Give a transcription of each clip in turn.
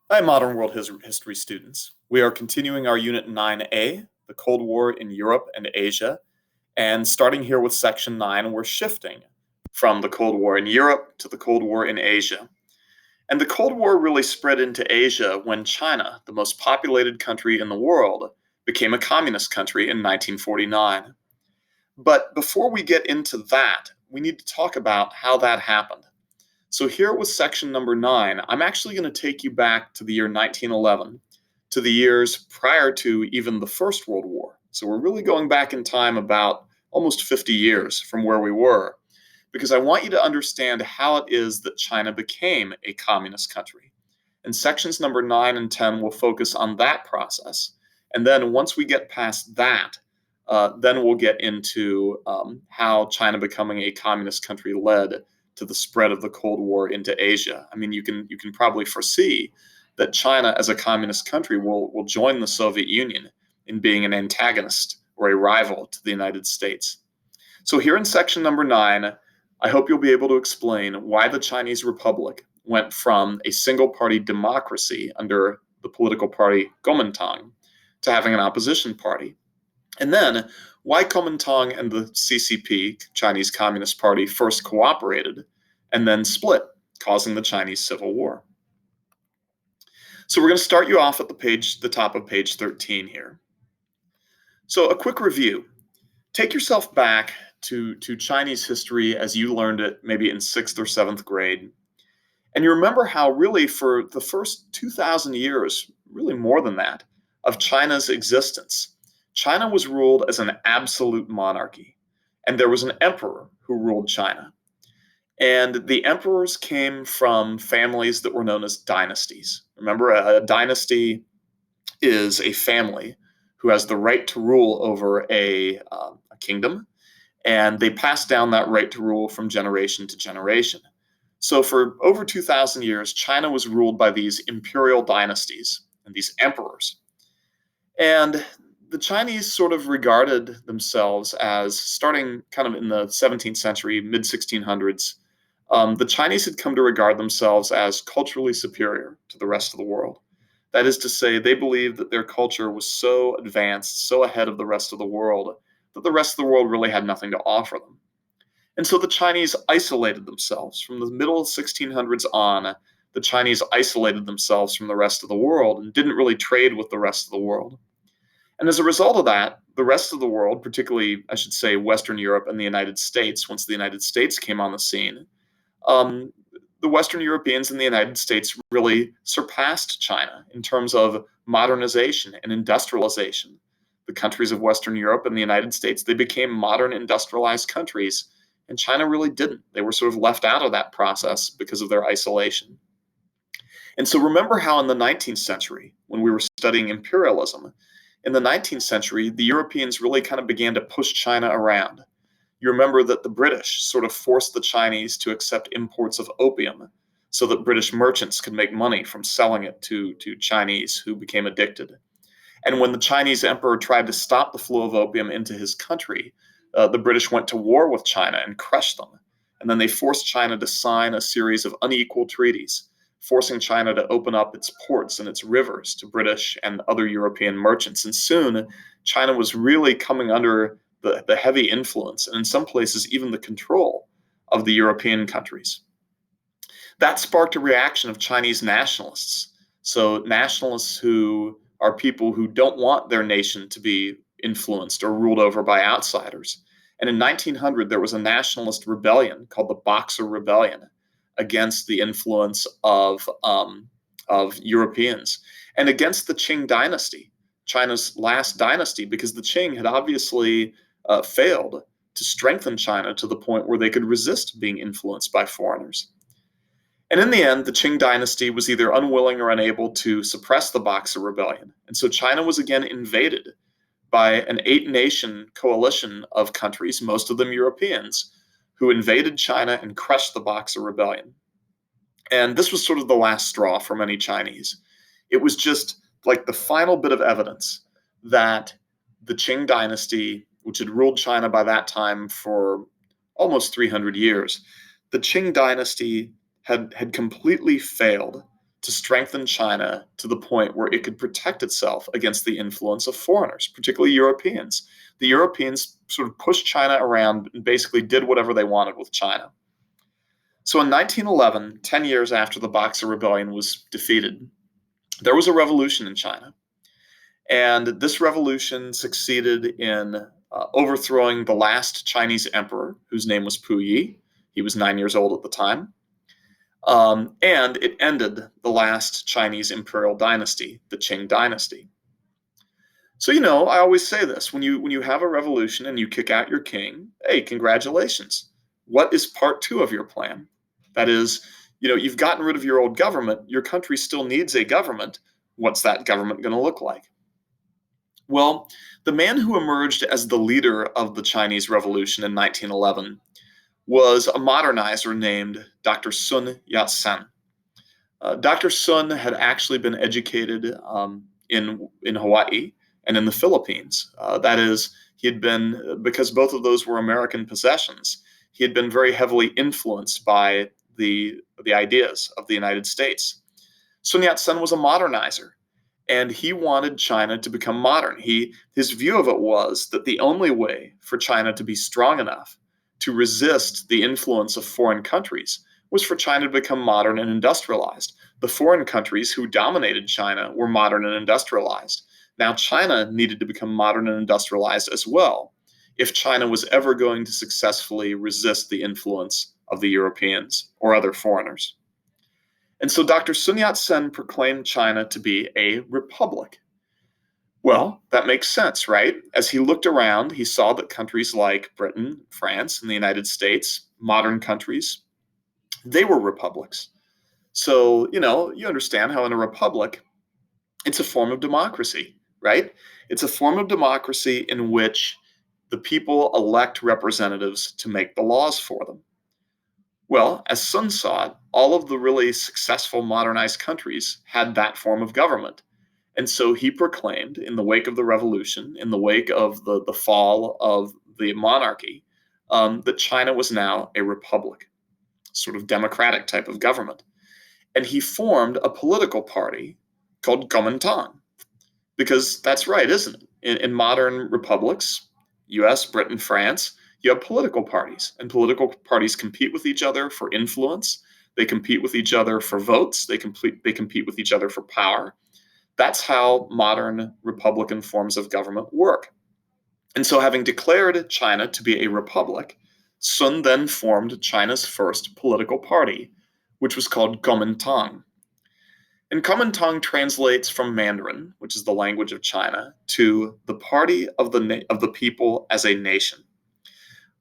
Hi, Modern World History students. We are continuing our Unit 9A, the Cold War in Europe and Asia. And starting here with Section 9, we're shifting from the Cold War in Europe to the Cold War in Asia. And the Cold War really spread into Asia when China, the most populated country in the world, became a communist country in 1949. But before we get into that, we need to talk about how that happened. So here with section number 9, I'm actually going to take you back to the year 1911, to the years prior to even the First World War. So we're really going back in time about almost 50 years from where we were, because I want you to understand how it is that China became a communist country. And sections number 9 and 10 will focus on that process. And then once we get past that, then we'll get into how China becoming a communist country led to the spread of the Cold War into Asia. I mean, you can probably foresee that China, as a communist country, will join the Soviet Union in being an antagonist or a rival to the United States. So here in section number 9, I hope you'll be able to explain why the Chinese Republic went from a single-party democracy under the political party Kuomintang to having an opposition party. And then why Kuomintang and the CCP, Chinese Communist Party, first cooperated and then split, causing the Chinese Civil War. So we're going to start you off at the top of page 13 here. So a quick review. Take yourself back to Chinese history as you learned it maybe in 6th or 7th grade. And you remember how really for the first 2,000 years, really more than that, of China's existence, China was ruled as an absolute monarchy, and there was an emperor who ruled China. And the emperors came from families that were known as dynasties. Remember, a dynasty is a family who has the right to rule over a kingdom, and they pass down that right to rule from generation to generation. So for over 2,000 years, China was ruled by these imperial dynasties and these emperors. And the Chinese sort of regarded themselves as, starting kind of in the 17th century, mid-1600s, the Chinese had come to regard themselves as culturally superior to the rest of the world. That is to say, they believed that their culture was so advanced, so ahead of the rest of the world, that the rest of the world really had nothing to offer them. And so the Chinese isolated themselves. From the middle of 1600s on, the Chinese isolated themselves from the rest of the world and didn't really trade with the rest of the world. And as a result of that, the rest of the world, particularly, I should say, Western Europe and the United States, once the United States came on the scene, the Western Europeans and the United States really surpassed China in terms of modernization and industrialization. The countries of Western Europe and the United States, they became modern industrialized countries, and China really didn't. They were sort of left out of that process because of their isolation. And so remember how in the 19th century, when we were studying imperialism, in the 19th century, the Europeans really kind of began to push China around. You remember that the British sort of forced the Chinese to accept imports of opium so that British merchants could make money from selling it to Chinese who became addicted. And when the Chinese emperor tried to stop the flow of opium into his country, the British went to war with China and crushed them. And then they forced China to sign a series of unequal treaties, forcing China to open up its ports and its rivers to British and other European merchants. And soon, China was really coming under the heavy influence, and in some places, even the control of the European countries. That sparked a reaction of Chinese nationalists. So nationalists who are people who don't want their nation to be influenced or ruled over by outsiders. And in 1900, there was a nationalist rebellion called the Boxer Rebellion against the influence of Europeans and against the Qing dynasty, China's last dynasty, because the Qing had obviously failed to strengthen China to the point where they could resist being influenced by foreigners. And in the end, the Qing dynasty was either unwilling or unable to suppress the Boxer Rebellion. And so China was again invaded by an 8-nation coalition of countries, most of them Europeans, who invaded China and crushed the Boxer Rebellion. And this was sort of the last straw for many Chinese. It was just like the final bit of evidence that the Qing dynasty, which had ruled China by that time for almost 300 years, the Qing dynasty had completely failed to strengthen China to the point where it could protect itself against the influence of foreigners, particularly Europeans. The Europeans sort of pushed China around and basically did whatever they wanted with China. So in 1911, 10 years after the Boxer Rebellion was defeated, there was a revolution in China. And this revolution succeeded in overthrowing the last Chinese emperor, whose name was Puyi. He was 9 years old at the time. And it ended the last Chinese imperial dynasty, the Qing dynasty. So, I always say this, when you have a revolution and you kick out your king, hey, congratulations. What is part two of your plan? That is, you've gotten rid of your old government. Your country still needs a government. What's that government going to look like? Well, the man who emerged as the leader of the Chinese Revolution in 1911 was a modernizer named Dr. Sun Yat-sen. Dr. Sun had actually been educated in Hawaii and in the Philippines. That is, he had been, because both of those were American possessions, he had been very heavily influenced by the ideas of the United States. Sun Yat-sen was a modernizer, and he wanted China to become modern. His view of it was that the only way for China to be strong enough to resist the influence of foreign countries was for China to become modern and industrialized. The foreign countries who dominated China were modern and industrialized. Now China needed to become modern and industrialized as well if China was ever going to successfully resist the influence of the Europeans or other foreigners. And so Dr. Sun Yat-sen proclaimed China to be a republic. Well, that makes sense, right? As he looked around, he saw that countries like Britain, France, and the United States, modern countries, they were republics. So, you understand how in a republic, it's a form of democracy, right? It's a form of democracy in which the people elect representatives to make the laws for them. Well, as Sun saw it, all of the really successful modernized countries had that form of government. And so he proclaimed, in the wake of the revolution, in the wake of the fall of the monarchy, that China was now a republic, sort of democratic type of government. And he formed a political party called Kuomintang, because that's right, isn't it? In modern republics, US, Britain, France, you have political parties, and political parties compete with each other for influence. They compete with each other for votes. They compete with each other for power. That's how modern republican forms of government work. And so, having declared China to be a republic, Sun then formed China's first political party, which was called Kuomintang. And Kuomintang translates from Mandarin, which is the language of China, to the party of the people as a nation,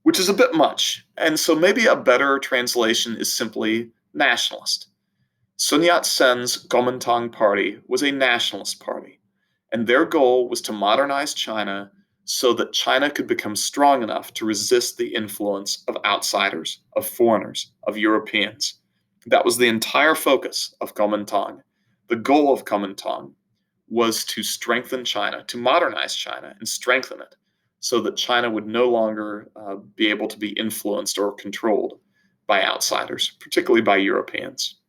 which is a bit much. And so maybe a better translation is simply nationalist. Sun Yat-sen's Kuomintang party was a nationalist party, and their goal was to modernize China so that China could become strong enough to resist the influence of outsiders, of foreigners, of Europeans. That was the entire focus of Kuomintang. The goal of Kuomintang was to strengthen China, to modernize China and strengthen it so that China would no longer be able to be influenced or controlled by outsiders, particularly by Europeans.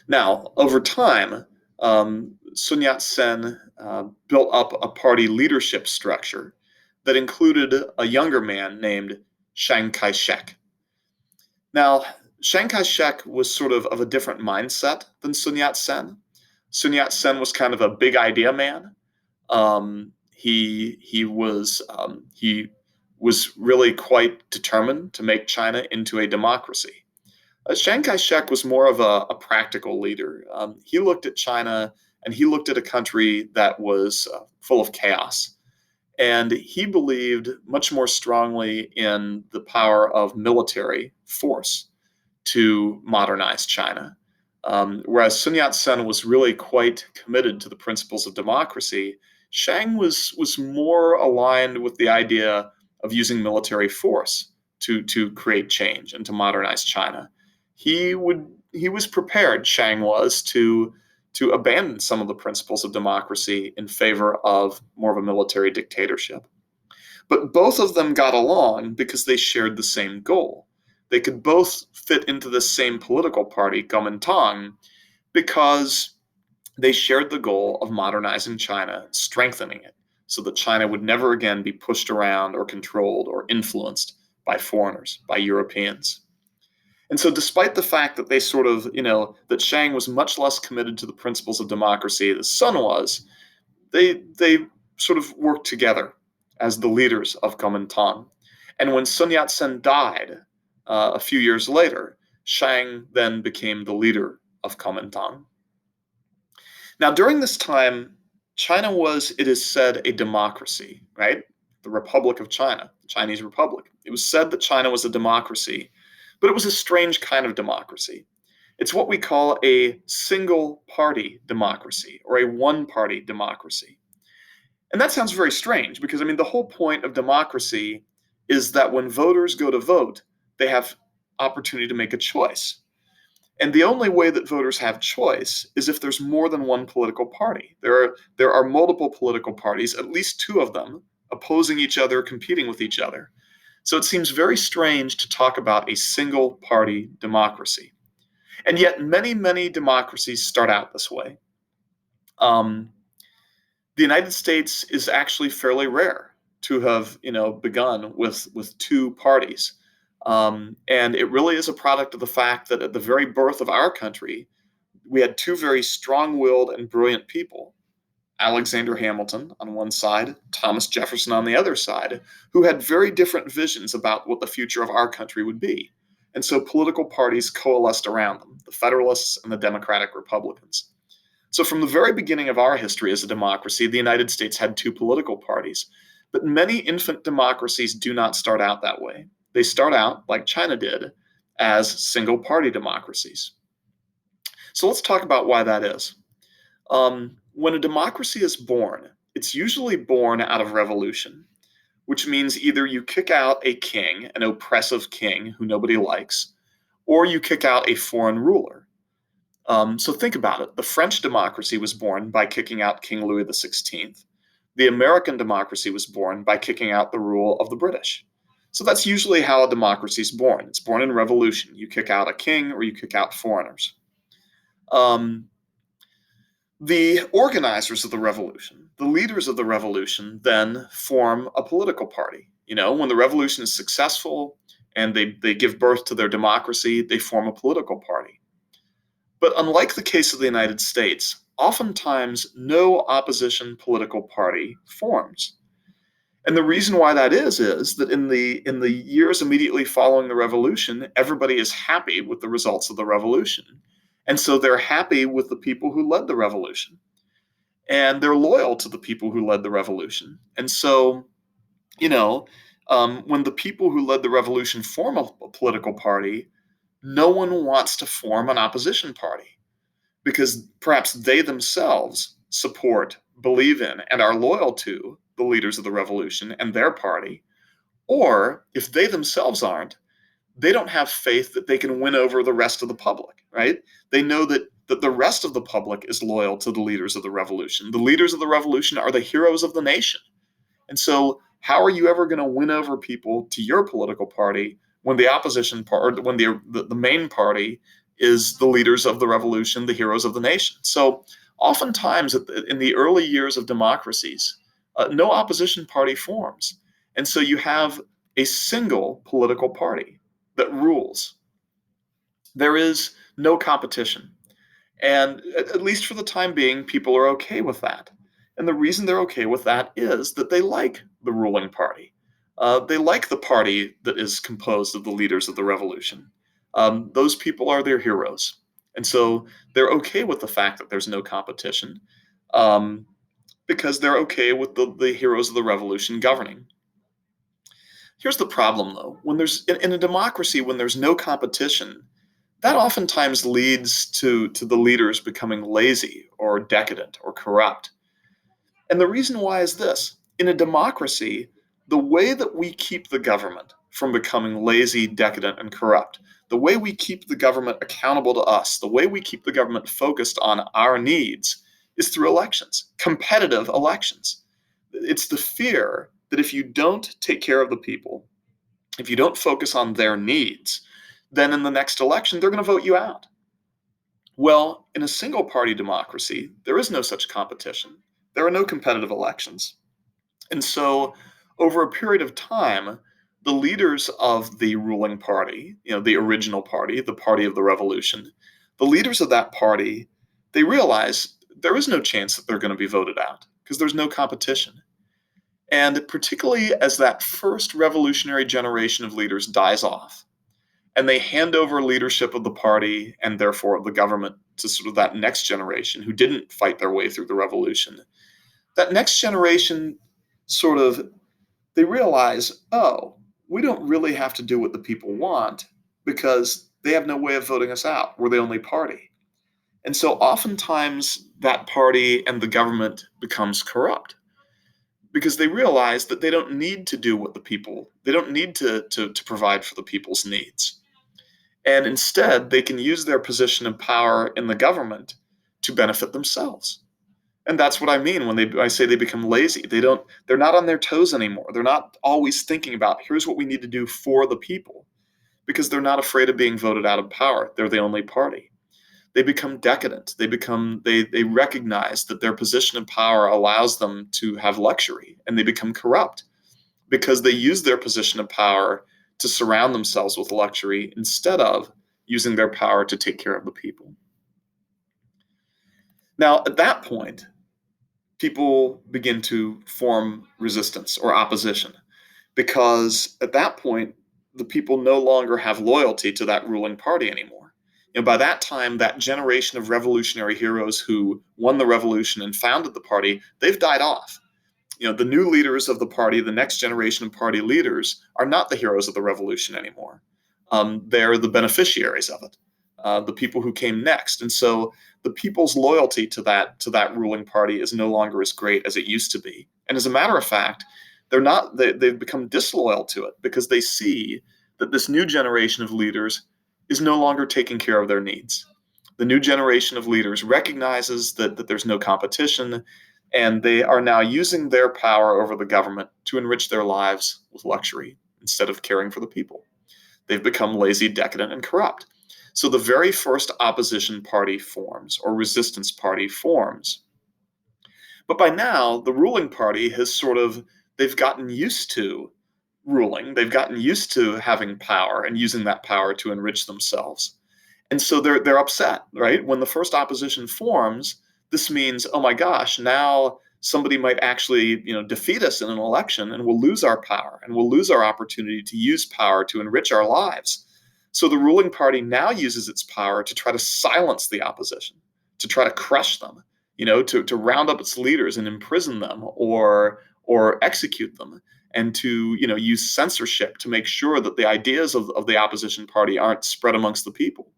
Now, over time, Sun Yat-sen built up a party leadership structure that included a younger man named Chiang Kai-shek. Now, Chiang Kai-shek was sort of a different mindset than Sun Yat-sen. Sun Yat-sen was kind of a big idea man. He was really quite determined to make China into a democracy. Chiang Kai-shek was more of a practical leader. He looked at China and he looked at a country that was full of chaos. And he believed much more strongly in the power of military force to modernize China. Whereas Sun Yat-sen was really quite committed to the principles of democracy, Chiang was more aligned with the idea of using military force to create change and to modernize China. He was prepared, Chiang was, to abandon some of the principles of democracy in favor of more of a military dictatorship. But both of them got along because they shared the same goal. They could both fit into the same political party, Kuomintang, because they shared the goal of modernizing China, strengthening it, so that China would never again be pushed around or controlled or influenced by foreigners, by Europeans. And so, despite the fact that they sort of, that Shang was much less committed to the principles of democracy than Sun was, they sort of worked together as the leaders of Kuomintang. And when Sun Yat-sen died a few years later, Shang then became the leader of Kuomintang. Now, during this time, China was, it is said, a democracy, right? The Republic of China, the Chinese Republic. It was said that China was a democracy, but it was a strange kind of democracy. It's what we call a single-party democracy or a one-party democracy. And that sounds very strange because, the whole point of democracy is that when voters go to vote, they have opportunity to make a choice. And the only way that voters have choice is if there's more than one political party. There are multiple political parties, at least two of them, opposing each other, competing with each other. So it seems very strange to talk about a single-party democracy. And yet many, many democracies start out this way. The United States is actually fairly rare to have, begun with two parties. And it really is a product of the fact that at the very birth of our country, we had two very strong-willed and brilliant people, Alexander Hamilton on one side, Thomas Jefferson on the other side, who had very different visions about what the future of our country would be. And so political parties coalesced around them, the Federalists and the Democratic Republicans. So from the very beginning of our history as a democracy, the United States had two political parties. But many infant democracies do not start out that way. They start out, like China did, as single-party democracies. So let's talk about why that is. When a democracy is born, it's usually born out of revolution, which means either you kick out a king, an oppressive king who nobody likes, or you kick out a foreign ruler. So think about it. The French democracy was born by kicking out King Louis XVI. The American democracy was born by kicking out the rule of the British. So that's usually how a democracy is born. It's born in revolution. You kick out a king or you kick out foreigners. The organizers of the revolution, the leaders of the revolution, then form a political party. When the revolution is successful and they give birth to their democracy, they form a political party. But unlike the case of the United States, oftentimes no opposition political party forms. And the reason why that is that in the years immediately following the revolution, everybody is happy with the results of the revolution. And so they're happy with the people who led the revolution. And they're loyal to the people who led the revolution. And so, when the people who led the revolution form a political party, no one wants to form an opposition party because perhaps they themselves support, believe in, and are loyal to the leaders of the revolution and their party. Or if they themselves aren't, they don't have faith that they can win over the rest of the public, right? They know that the rest of the public is loyal to the leaders of the revolution. The leaders of the revolution are the heroes of the nation. And so how are you ever going to win over people to your political party when the opposition party, when the main party is the leaders of the revolution, the heroes of the nation? So oftentimes in the early years of democracies, no opposition party forms. And so you have a single political party that rules. There is no competition. And at least for the time being, people are okay with that. And the reason they're okay with that is that they like the ruling party. They like the party that is composed of the leaders of the revolution. Those people are their heroes. And so they're okay with the fact that there's no competition because they're okay with the heroes of the revolution governing. Here's the problem, though. When there's in a democracy, when there's no competition, that oftentimes leads to the leaders becoming lazy or decadent or corrupt. And the reason why is this. In a democracy, the way that we keep the government from becoming lazy, decadent, and corrupt, the way we keep the government accountable to us, the way we keep the government focused on our needs is through elections, competitive elections. It's the fear that if you don't take care of the people, if you don't focus on their needs, then in the next election, they're going to vote you out. Well, in a single-party democracy, there is no such competition. There are no competitive elections. And so, over a period of time, the leaders of the ruling party, the original party, the party of the revolution, the leaders of that party, they realize there is no chance that they're going to be voted out because there's no competition. And particularly as that first revolutionary generation of leaders dies off, and they hand over leadership of the party and therefore of the government to sort of that next generation who didn't fight their way through the revolution, that next generation sort of they realize, oh, we don't really have to do what the people want because they have no way of voting us out. We're the only party. And so oftentimes that party and the government becomes corrupt because they realize that they don't need to do what the people, they don't need to provide for the people's needs. And instead, they can use their position of power in the government to benefit themselves. And that's what I mean when I say they become lazy. They're not on their toes anymore. They're not always thinking about here's what we need to do for the people because they're not afraid of being voted out of power. They're the only party. They become decadent. They recognize that their position of power allows them to have luxury, and they become corrupt because they use their position of power to surround themselves with luxury instead of using their power to take care of the people. Now, at that point, people begin to form resistance or opposition because at that point, the people no longer have loyalty to that ruling party anymore. By that time, that generation of revolutionary heroes who won the revolution and founded the party, they've died off. The new leaders of the party, the next generation of party leaders, are not the heroes of the revolution anymore. They're the beneficiaries of it, the people who came next. And so the people's loyalty to that ruling party is no longer as great as it used to be. And as a matter of fact, they've become disloyal to it because they see that this new generation of leaders is no longer taking care of their needs. The new generation of leaders recognizes that there's no competition, and they are now using their power over the government to enrich their lives with luxury instead of caring for the people. They've become lazy, decadent, and corrupt. So the very first opposition party forms, or resistance party forms. But by now, the ruling party they've gotten used to ruling. They've gotten used to having power and using that power to enrich themselves. And so they're upset, right? When the first opposition forms, this means, oh my gosh, now somebody might actually, defeat us in an election and we'll lose our power and we'll lose our opportunity to use power to enrich our lives. So the ruling party now uses its power to try to silence the opposition, to try to crush them, to round up its leaders and imprison them or execute them, and to use censorship to make sure that the ideas of the opposition party aren't spread amongst the people.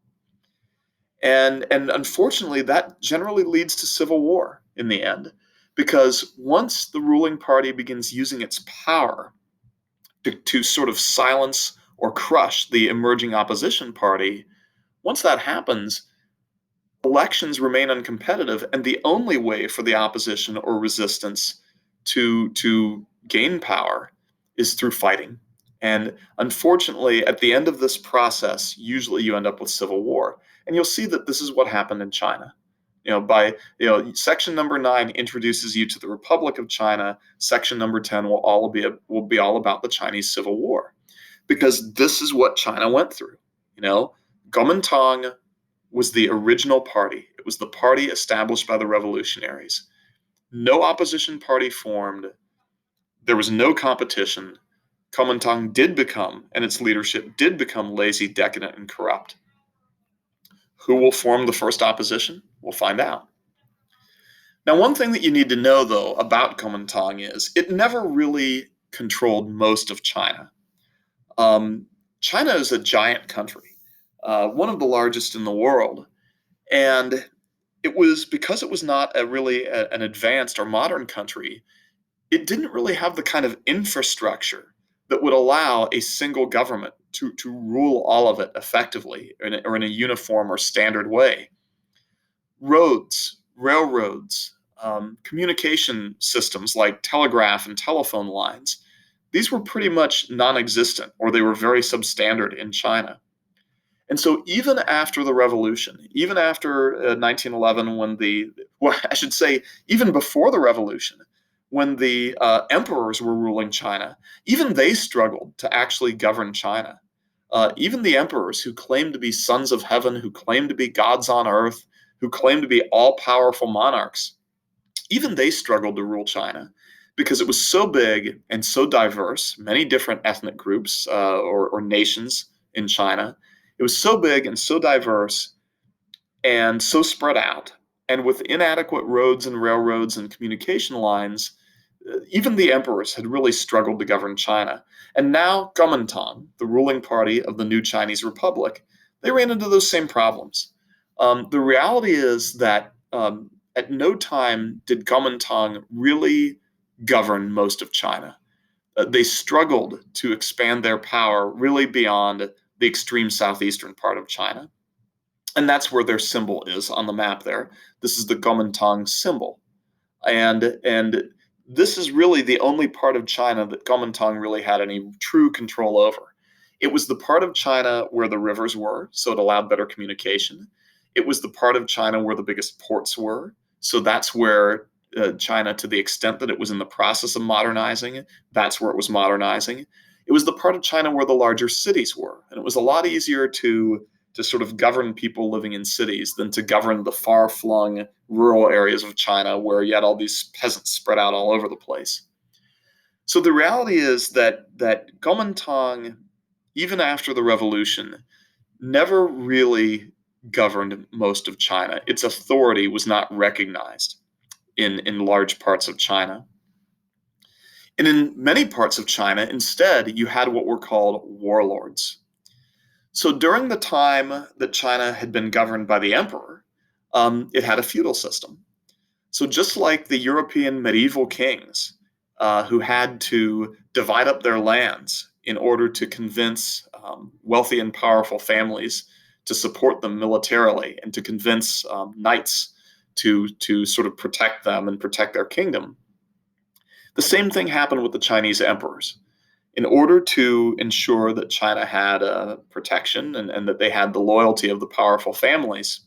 And unfortunately, that generally leads to civil war in the end, because once the ruling party begins using its power to sort of silence or crush the emerging opposition party, once that happens, elections remain uncompetitive, and the only way for the opposition or resistance to gain power is through fighting. And unfortunately, at the end of this process, usually you end up with civil war. And you'll see that this is what happened in China. Section number 9 introduces you to the Republic of China. Section number 10 will be all about the Chinese Civil War, because this is what China went through. Kuomintang was the original party. It was the party established by the revolutionaries. No opposition party formed. There was no competition. Kuomintang did become, and its leadership did become, lazy, decadent, and corrupt. Who will form the first opposition? We'll find out. Now, one thing that you need to know, though, about Kuomintang is it never really controlled most of China. China is a giant country, one of the largest in the world, and it was because it was not an advanced or modern country. It didn't really have the kind of infrastructure that would allow a single government to rule all of it effectively or in a uniform or standard way. Roads, railroads, communication systems like telegraph and telephone lines, these were pretty much non-existent, or they were very substandard in China. And so even after the revolution, even after 1911, well, I should say, even before the revolution, when the emperors were ruling China, even they struggled to actually govern China. Even the emperors who claimed to be sons of heaven, who claimed to be gods on earth, who claimed to be all powerful monarchs, even they struggled to rule China because it was so big and so diverse, many different ethnic groups or nations in China. It was so big and so diverse and so spread out. And with inadequate roads and railroads and communication lines, even the emperors had really struggled to govern China. And now Kuomintang, the ruling party of the new Chinese Republic, they ran into those same problems. The reality is that at no time did Kuomintang really govern most of China. They struggled to expand their power really beyond the extreme southeastern part of China. And that's where their symbol is on the map there. This is the Kuomintang symbol. And this is really the only part of China that Kuomintang really had any true control over. It was the part of China where the rivers were, so it allowed better communication. It was the part of China where the biggest ports were, so that's where China, to the extent that it was in the process of modernizing, that's where it was modernizing. It was the part of China where the larger cities were, and it was a lot easier to sort of govern people living in cities than to govern the far-flung rural areas of China where you had all these peasants spread out all over the place. So the reality is that Kuomintang, even after the revolution, never really governed most of China. Its authority was not recognized in large parts of China. And in many parts of China, instead, you had what were called warlords. So during the time that China had been governed by the emperor, it had a feudal system. So just like the European medieval kings, who had to divide up their lands in order to convince wealthy and powerful families to support them militarily and to convince knights to sort of protect them and protect their kingdom, the same thing happened with the Chinese emperors. In order to ensure that China had protection and that they had the loyalty of the powerful families,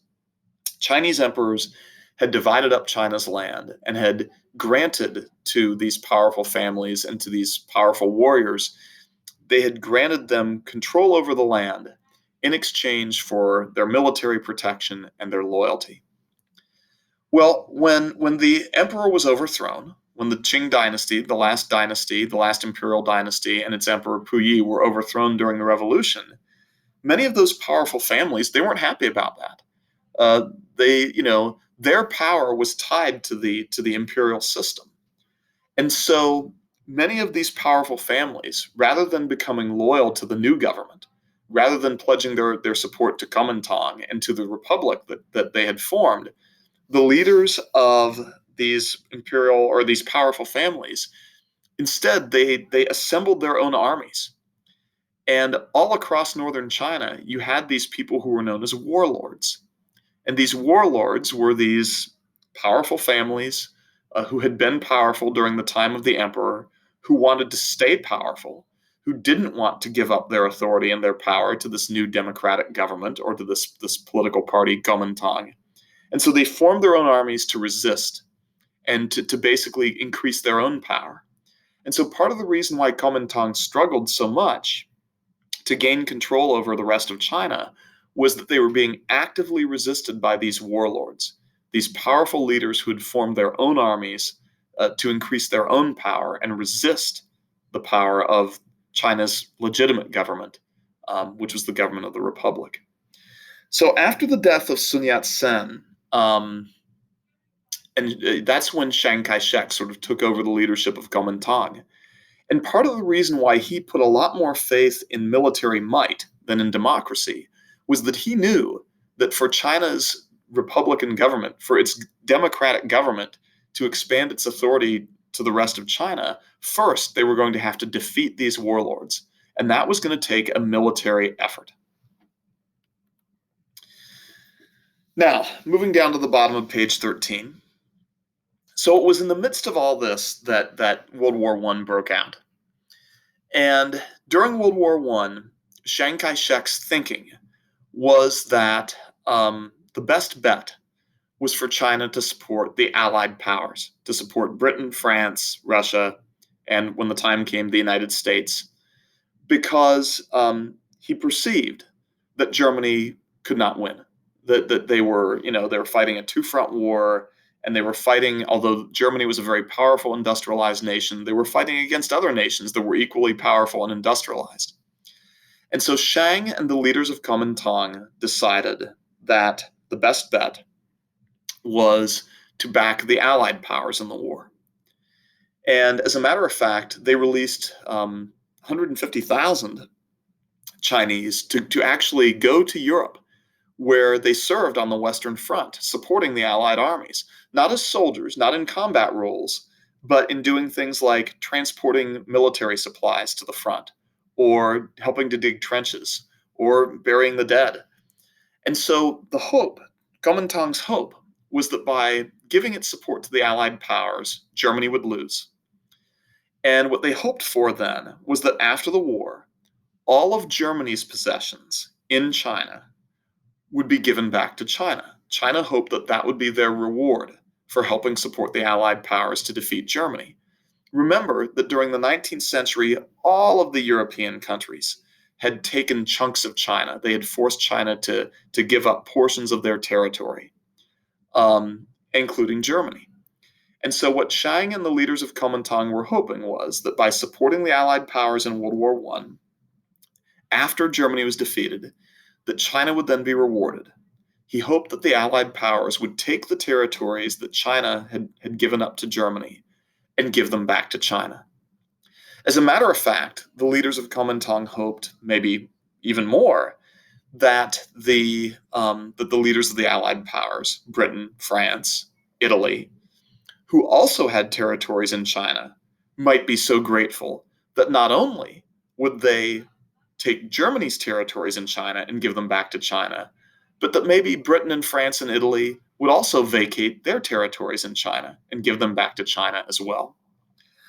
Chinese emperors had divided up China's land and had granted to these powerful families and to these powerful warriors, they had granted them control over the land in exchange for their military protection and their loyalty. Well, when the emperor was overthrown, when the Qing dynasty, the last imperial dynasty, and its emperor Puyi were overthrown during the revolution, many of those powerful families, they weren't happy about that. Their power was tied to the imperial system. And so many of these powerful families, rather than becoming loyal to the new government, rather than pledging their support to Kuomintang and to the republic that they had formed, the leaders of these imperial or these powerful families, instead they assembled their own armies. And all across northern China, you had these people who were known as warlords. And these warlords were these powerful families who had been powerful during the time of the emperor, who wanted to stay powerful, who didn't want to give up their authority and their power to this new democratic government or to this political party, Kuomintang. And so they formed their own armies to resist and to basically increase their own power. And so part of the reason why Kuomintang struggled so much to gain control over the rest of China was that they were being actively resisted by these warlords, these powerful leaders who had formed their own armies to increase their own power and resist the power of China's legitimate government, which was the government of the Republic. So after the death of Sun Yat-sen, and that's when Chiang Kai-shek sort of took over the leadership of Kuomintang. And part of the reason why he put a lot more faith in military might than in democracy was that he knew that for China's Republican government, for its democratic government to expand its authority to the rest of China, first they were going to have to defeat these warlords. And that was going to take a military effort. Now, moving down to the bottom of page 13. So it was in the midst of all this that World War I broke out. And during World War I, Chiang Kai-shek's thinking was that the best bet was for China to support the Allied powers, to support Britain, France, Russia, and when the time came, the United States, because he perceived that Germany could not win, that they were, they were fighting a two-front war, and they were fighting, although Germany was a very powerful industrialized nation, they were fighting against other nations that were equally powerful and industrialized. And so Shang and the leaders of Kuomintang decided that the best bet was to back the Allied powers in the war. And as a matter of fact, they released 150,000 Chinese to actually go to Europe, where they served on the Western Front, supporting the Allied armies, not as soldiers, not in combat roles, but in doing things like transporting military supplies to the front, or helping to dig trenches, or burying the dead. And so the hope, Kuomintang's hope, was that by giving its support to the Allied powers, Germany would lose. And what they hoped for then was that after the war, all of Germany's possessions in China would be given back to China. China hoped that that would be their reward for helping support the Allied powers to defeat Germany. Remember that during the 19th century, all of the European countries had taken chunks of China. They had forced China to give up portions of their territory, including Germany. And so what Shang and the leaders of Kuomintang were hoping was that by supporting the Allied powers in World War I, after Germany was defeated, that China would then be rewarded. He hoped that the Allied powers would take the territories that China had given up to Germany and give them back to China. As a matter of fact, the leaders of Kuomintang hoped, maybe even more, that the leaders of the Allied powers, Britain, France, Italy, who also had territories in China, might be so grateful that not only would they take Germany's territories in China and give them back to China, but that maybe Britain and France and Italy would also vacate their territories in China and give them back to China as well.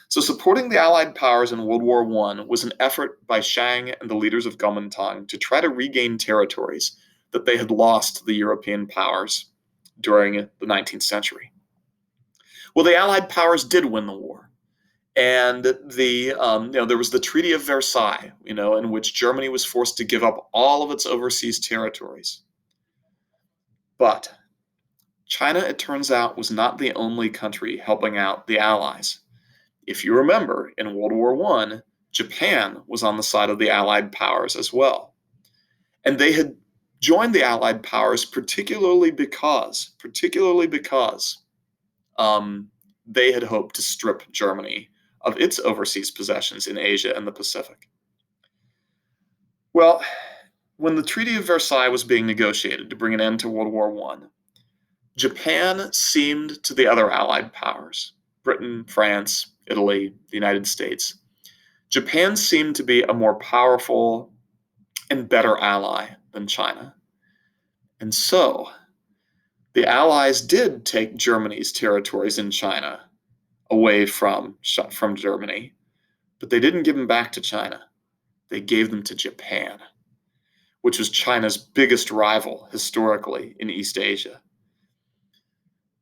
So supporting the Allied powers in World War I was an effort by Shang and the leaders of Kuomintang to try to regain territories that they had lost to the European powers during the 19th century. Well, the Allied powers did win the war. And there was the Treaty of Versailles, in which Germany was forced to give up all of its overseas territories. But China, it turns out, was not the only country helping out the Allies. If you remember, in World War I, Japan was on the side of the Allied powers as well. And they had joined the Allied powers particularly because they had hoped to strip Germany of its overseas possessions in Asia and the Pacific. Well, when the Treaty of Versailles was being negotiated to bring an end to World War I, Japan seemed to the other Allied powers, Britain, France, Italy, the United States, Japan seemed to be a more powerful and better ally than China. And so, the Allies did take Germany's territories in China away from Germany, but they didn't give them back to China. They gave them to Japan, which was China's biggest rival historically in East Asia.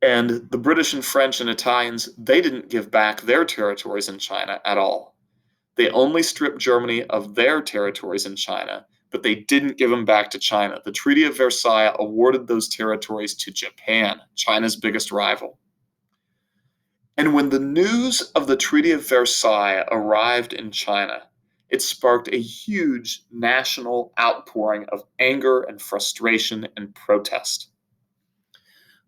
And the British and French and Italians, they didn't give back their territories in China at all. They only stripped Germany of their territories in China, but they didn't give them back to China. The Treaty of Versailles awarded those territories to Japan, China's biggest rival. And when the news of the Treaty of Versailles arrived in China, it sparked a huge national outpouring of anger and frustration and protest.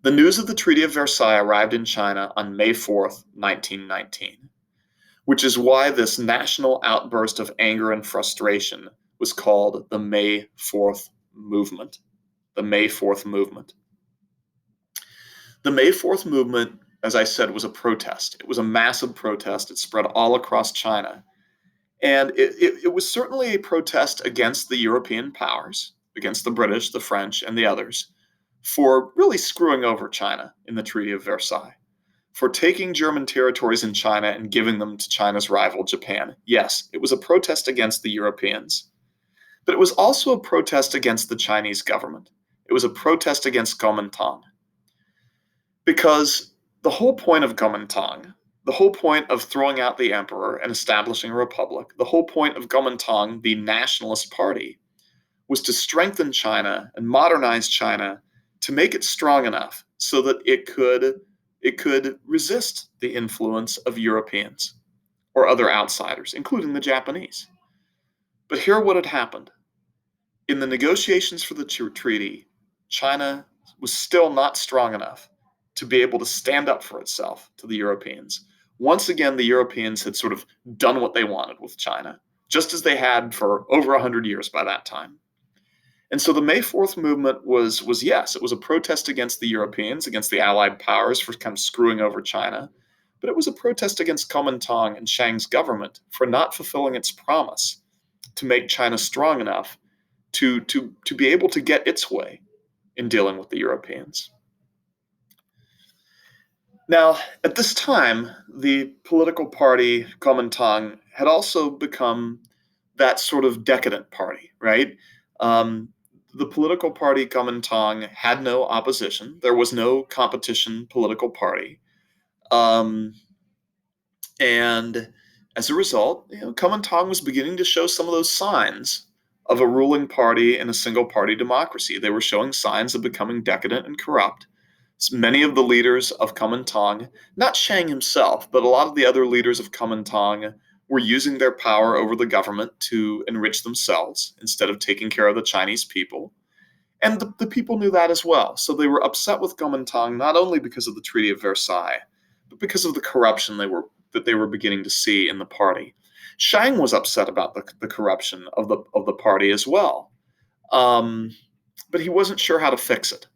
The news of the Treaty of Versailles arrived in China on May 4th, 1919, which is why this national outburst of anger and frustration was called the May 4th movement. The May 4th movement. The May 4th movement, as I said, was a protest. It was a massive protest. It spread all across China. And it was certainly a protest against the European powers, against the British, the French, and the others, for really screwing over China in the Treaty of Versailles, for taking German territories in China and giving them to China's rival, Japan. Yes, it was a protest against the Europeans. But it was also a protest against the Chinese government. It was a protest against Kuomintang. Because the whole point of Kuomintang, the whole point of throwing out the emperor and establishing a republic, the whole point of Kuomintang, the nationalist party, was to strengthen China and modernize China to make it strong enough so that it could resist the influence of Europeans or other outsiders, including the Japanese. But here what had happened. In the negotiations for the treaty, China was still not strong enough to be able to stand up for itself to the Europeans. Once again, the Europeans had sort of done what they wanted with China, just as they had for over 100 years by that time. And so the May 4th movement was yes, it was a protest against the Europeans, against the Allied powers for kind of screwing over China, but it was a protest against Kuomintang and Chiang's government for not fulfilling its promise to make China strong enough to be able to get its way in dealing with the Europeans. Now, at this time, the political party Kuomintang had also become that sort of decadent party, right? The political party Kuomintang had no opposition. There was no competition political party. And as a result, Kuomintang was beginning to show some of those signs of a ruling party in a single-party democracy. They were showing signs of becoming decadent and corrupt. Many of the leaders of Kuomintang, not Chiang himself, but a lot of the other leaders of Kuomintang were using their power over the government to enrich themselves instead of taking care of the Chinese people. And the people knew that as well. So they were upset with Kuomintang not only because of the Treaty of Versailles, but because of the corruption that they were beginning to see in the party. Chiang was upset about the corruption of the party as well, but he wasn't sure how to fix it.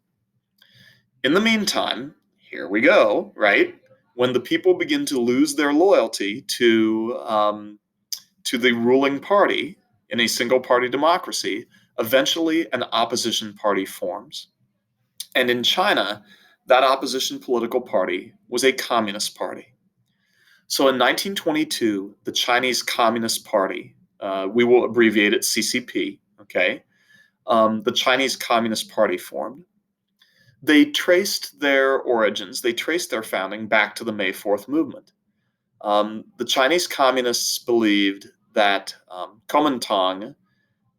In the meantime, here we go, right? When the people begin to lose their loyalty to the ruling party in a single-party democracy, eventually an opposition party forms. And in China, that opposition political party was a communist party. So in 1922, the Chinese Communist Party, we will abbreviate it CCP, okay? The Chinese Communist Party formed. They traced their origins, they traced their founding back to the May 4th movement. The Chinese communists believed that Kuomintang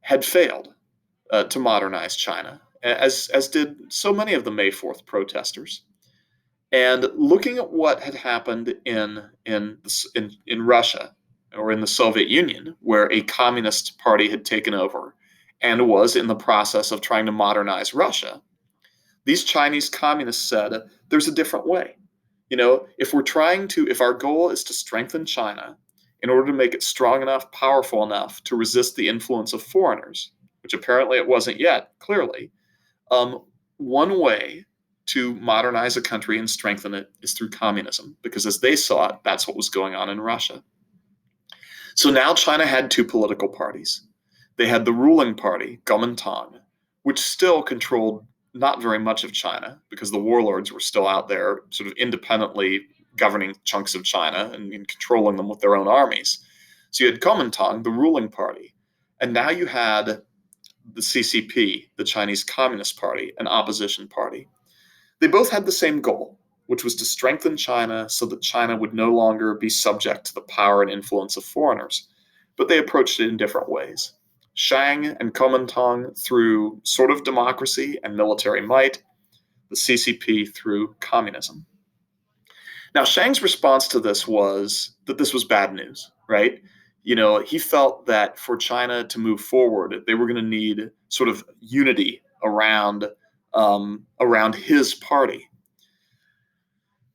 had failed to modernize China, as did so many of the May 4th protesters. And looking at what had happened in Russia or in the Soviet Union, where a communist party had taken over and was in the process of trying to modernize Russia, these Chinese communists said, there's a different way. If our goal is to strengthen China in order to make it strong enough, powerful enough to resist the influence of foreigners, which apparently it wasn't yet, clearly, one way to modernize a country and strengthen it is through communism, because as they saw it, that's what was going on in Russia. So now China had two political parties. They had the ruling party, Kuomintang, which still controlled not very much of China because the warlords were still out there sort of independently governing chunks of China and controlling them with their own armies. So you had Kuomintang, the ruling party, and now you had the CCP, the Chinese Communist Party, an opposition party. They both had the same goal, which was to strengthen China so that China would no longer be subject to the power and influence of foreigners, but they approached it in different ways. Chiang and Kuomintang through sort of democracy and military might, the CCP through communism. Now, Chiang's response to this was that this was bad news, right? He felt that for China to move forward, they were going to need sort of unity around his party.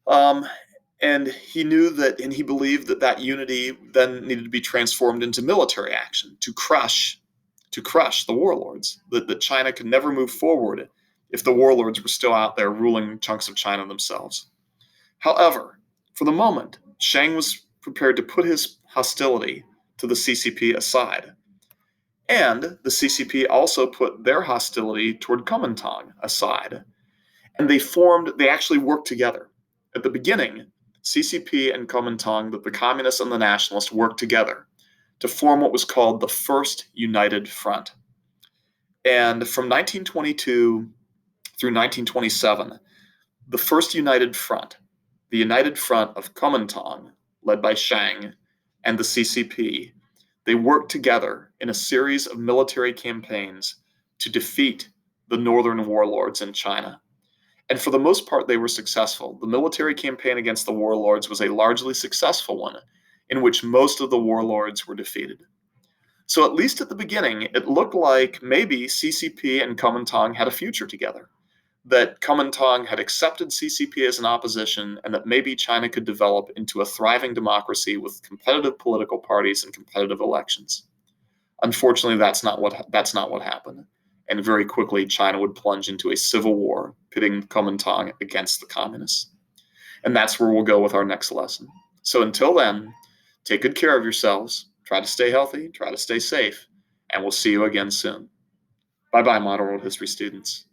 And he knew that, and he believed that unity then needed to be transformed into military action to crush the warlords, that China could never move forward if the warlords were still out there ruling chunks of China themselves. However, for the moment, Chiang was prepared to put his hostility to the CCP aside. And the CCP also put their hostility toward Kuomintang aside. And they actually worked together. At the beginning, CCP and Kuomintang, the communists and the nationalists, worked together to form what was called the First United Front. And from 1922 through 1927, the First United Front, the United Front of Kuomintang, led by Chiang, and the CCP, they worked together in a series of military campaigns to defeat the northern warlords in China. And for the most part, they were successful. The military campaign against the warlords was a largely successful one, in which most of the warlords were defeated. So at least at the beginning, it looked like maybe CCP and Kuomintang had a future together, that Kuomintang had accepted CCP as an opposition, and that maybe China could develop into a thriving democracy with competitive political parties and competitive elections. Unfortunately, that's not what happened, and very quickly China would plunge into a civil war, pitting Kuomintang against the communists. And that's where we'll go with our next lesson. So until then, take good care of yourselves, try to stay healthy, try to stay safe, and we'll see you again soon. Bye bye, modern world history students.